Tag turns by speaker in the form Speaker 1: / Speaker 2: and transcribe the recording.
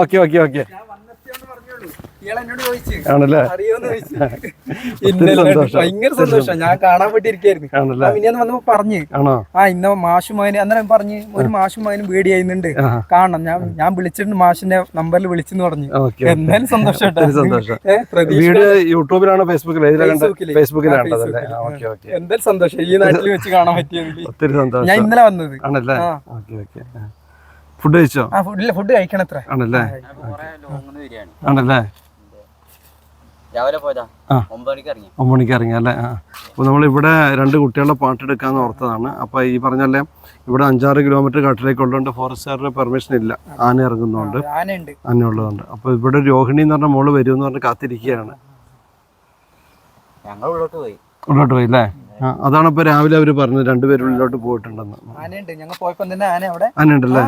Speaker 1: Okay okay okay ആണല്ലേ?
Speaker 2: ഭയങ്കര സന്തോഷം. ഞാൻ കാണാൻ വേണ്ടിയിരിക്കായിരുന്നു. പിന്നെ വന്നപ്പോ പറഞ്ഞു ഇന്ന മാഷുമായന് അന്നേരം പറഞ്ഞ് ഒരു മാഷുമായനും പേടിയായിരുന്നുണ്ട് കാണണം. ഞാൻ വിളിച്ചിട്ടുണ്ട്, മാഷിന്റെ നമ്പറിൽ വിളിച്ചെന്ന് പറഞ്ഞു. എന്തായാലും സന്തോഷം.
Speaker 1: വീഡിയോ യൂട്യൂബിലാണോ ഫേസ്ബുക്കിലാണ്?
Speaker 2: എന്തായാലും സന്തോഷം ഈ നാട്ടിൽ വെച്ച് കാണാൻ പറ്റിയതിൽ
Speaker 1: ഒത്തിരി സന്തോഷം.
Speaker 2: ഞാൻ ഇന്നലെ വന്നത്.
Speaker 1: ആണല്ലേ? ഫുഡ് കഴിച്ചോ?
Speaker 2: ഫുഡ് കഴിക്കണം. എത്ര
Speaker 1: ആണല്ലേ? ആണല്ലേ?
Speaker 3: രാവിലെ പോയതാ,
Speaker 1: 9 മണിക്ക് ഇറങ്ങി അല്ലേ? അപ്പോൾ നമ്മളിവിടെ 2 കുട്ടികളുടെ പാട്ടെടുക്കാന്ന് ഓർത്തതാണ്. അപ്പോൾ ഈ പറഞ്ഞല്ലേ ഇവിടെ 5-6 കിലോമീറ്റർ കാട്ടിലേക്കുള്ളതുകൊണ്ട് ഫോറസ്റ്റുകാരുടെ പെർമിഷൻ ഇല്ല, ആന ഇറങ്ങുന്നതുകൊണ്ട്, ആന ഉള്ളതുകൊണ്ട്. അപ്പോൾ ഇവിടെ രോഹിണി എന്ന് പറഞ്ഞ മോള് വരുമെന്ന് പറഞ്ഞ് കാത്തിരിക്കുകയാണ്.
Speaker 3: ഞങ്ങൾ ഉള്ളോട്ട് പോയി
Speaker 1: അല്ലേ? അതാണ് ഇപ്പൊ രാവിലെ അവര് പറഞ്ഞത് 2 പേര് ഉള്ളിലോട്ട് പോയിട്ടുണ്ടെന്ന്.
Speaker 2: ആനയുണ്ട്, ഞങ്ങൾ പോയപ്പോ തന്നെ ആന അവിടെ
Speaker 1: ആന ഉണ്ടല്ലേ?